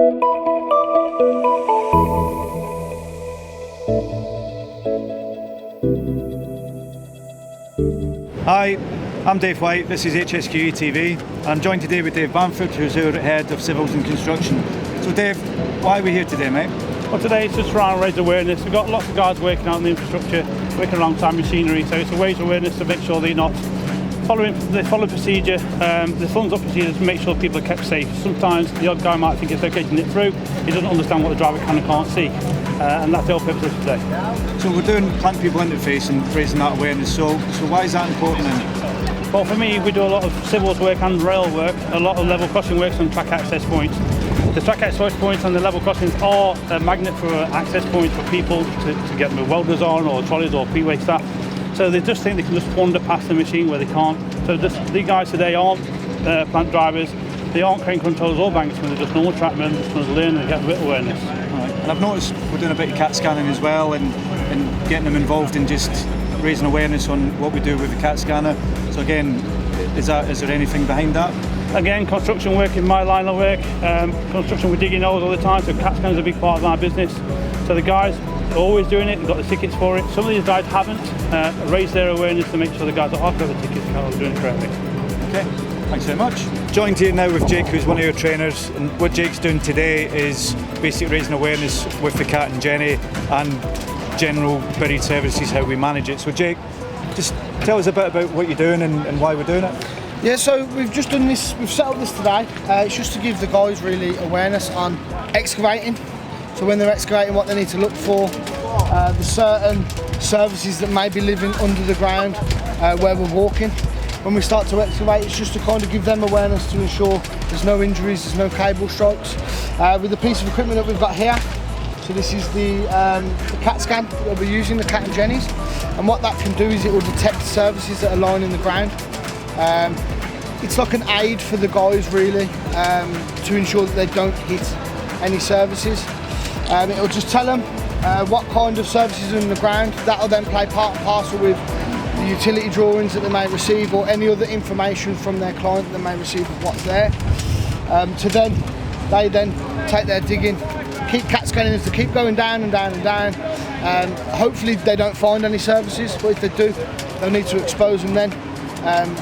Hi, I'm Dave White, this is HSQETV. I'm joined today with Dave Bamford, who's our Head of Civils and Construction. So Dave, why are we here today, mate? Well, today it's just trying to raise awareness. We've got lots of guys working out in the infrastructure, working alongside machinery, so it's a raise awareness to make sure they're not they follow procedure, the funds up procedures to make sure people are kept safe. Sometimes the odd guy might think it's okay to nip through, he doesn't understand what the driver can and can't see, and that's the whole purpose of today. So we're doing plant-people interface and raising that awareness, so why is that important then? Well, for me, we do a lot of civils work and rail work, a lot of level crossing works and track access points. The track access points and the level crossings are a magnet for access points for people to get the welders on, or trolleys or freeway staff. So they just think they can just wander past the machine where they can't. So these guys today aren't plant drivers, they aren't crane controllers or banksmen, they're just normal trackmen, just going to learn and get a bit of awareness. Right. And I've noticed we're doing a bit of CAT scanning as well, and getting them involved in just raising awareness on what we do with the CAT scanner. So again, is there anything behind that? Again, construction work in my line of work, construction we're digging holes all the time, so CAT scan is a big part of our business. So the guys are always doing it, they've got the tickets for it. Some of these guys haven't raised their awareness to make sure the guys that are got the tickets are doing it correctly. Okay, thanks very much. Joined here now with Jake, who's one of your trainers, and what Jake's doing today is basically raising awareness with the CAT and Jenny and general buried services, how we manage it. So Jake, just tell us a bit about what you're doing and why we're doing it. Yeah, so we've just done this, we've set up this today. It's just to give the guys really awareness on excavating. So when they're excavating, what they need to look for, the certain services that may be living under the ground where we're walking. When we start to excavate, it's just to kind of give them awareness to ensure there's no injuries, there's no cable strikes. With the piece of equipment that we've got here, so this is the CAT scan that we're using, the CAT and Jennies, and what that can do is it will detect services that are lying in the ground. It's like an aid for the guys really, to ensure that they don't hit any services. It'll just tell them what kind of services are in the ground. That'll then play part and parcel with the utility drawings that they may receive, or any other information from their client that they may receive of what's there. They then take their digging, keep CAT scanning as to keep going down and down and down. Hopefully they don't find any services, but if they do, they'll need to expose them then.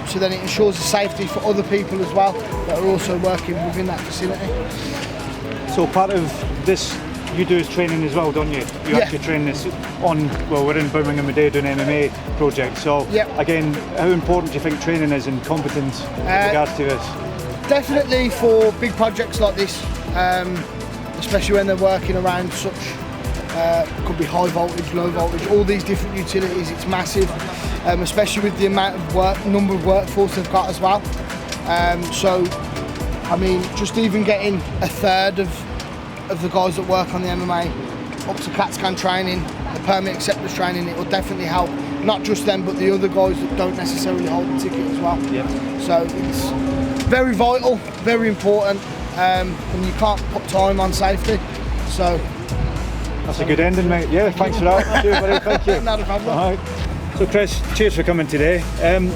So then it ensures the safety for other people as well that are also working within that facility. So part of this you do is training as well, don't you? You actually train this on, well, we're in Birmingham today doing an MMA project, so again, how important do you think training is and competence with regards to this? Definitely for big projects like this, especially when they're working around such, could be high voltage, low voltage, all these different utilities, it's massive, especially with the amount of number of workforce they've got as well. So, I mean, just even getting a third of the guys that work on the MMA up to CAT scan training, the permit acceptance training, it will definitely help, not just them, but the other guys that don't necessarily hold the ticket as well. So it's very vital, very important, and you can't put time on safety. So that's a good ending, mate. Yeah, thanks for that. Cheers, buddy. Thank you. Not a problem. All right. So Chris, cheers for coming today.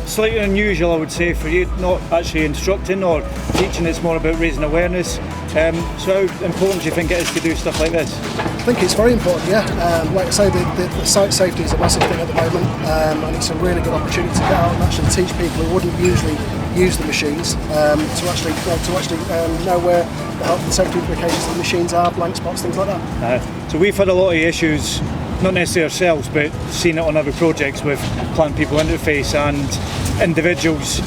Slightly unusual, I would say, for you, not actually instructing or teaching, it's more about raising awareness. So how important do you think it is to do stuff like this? I think it's very important, yeah. Like I say, the site safety is a massive thing at the moment, and it's a really good opportunity to get out and actually teach people who wouldn't usually use the machines to actually know where the health and safety implications of the machines are, blank spots, things like that. So we've had a lot of issues, not necessarily ourselves, but seen it on other projects with plant-people interface and individuals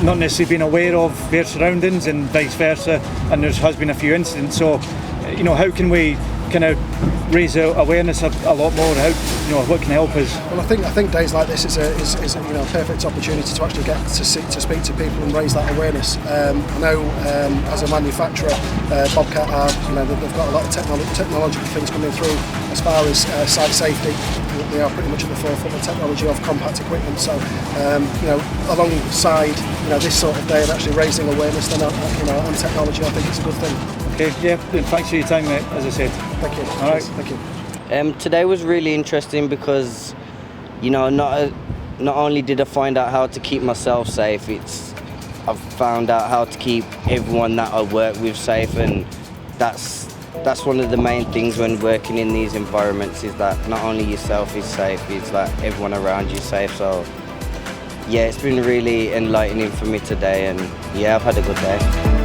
not necessarily being aware of their surroundings and vice versa, and there has been a few incidents. So, you know, how can we kind of raise awareness a lot more? How, you know, what can help us? Well, I think days like this is a you know, perfect opportunity to actually get to speak to people and raise that awareness. I know as a manufacturer, Bobcat are, you know, they've got a lot of technological things coming through as far as site safety. They are pretty much at the forefront of technology of compact equipment. So, you know, alongside, you know, this sort of day and actually raising awareness then, you know, on technology, I think it's a good thing. Okay, yeah, thanks for your time, mate, as I said. Thank you. All right. Thank you. Today was really interesting because, you know, not only did I find out how to keep myself safe, I've found out how to keep everyone that I work with safe, and that's one of the main things when working in these environments, is that not only yourself is safe, it's that everyone around you is safe. So yeah, it's been really enlightening for me today, and yeah, I've had a good day.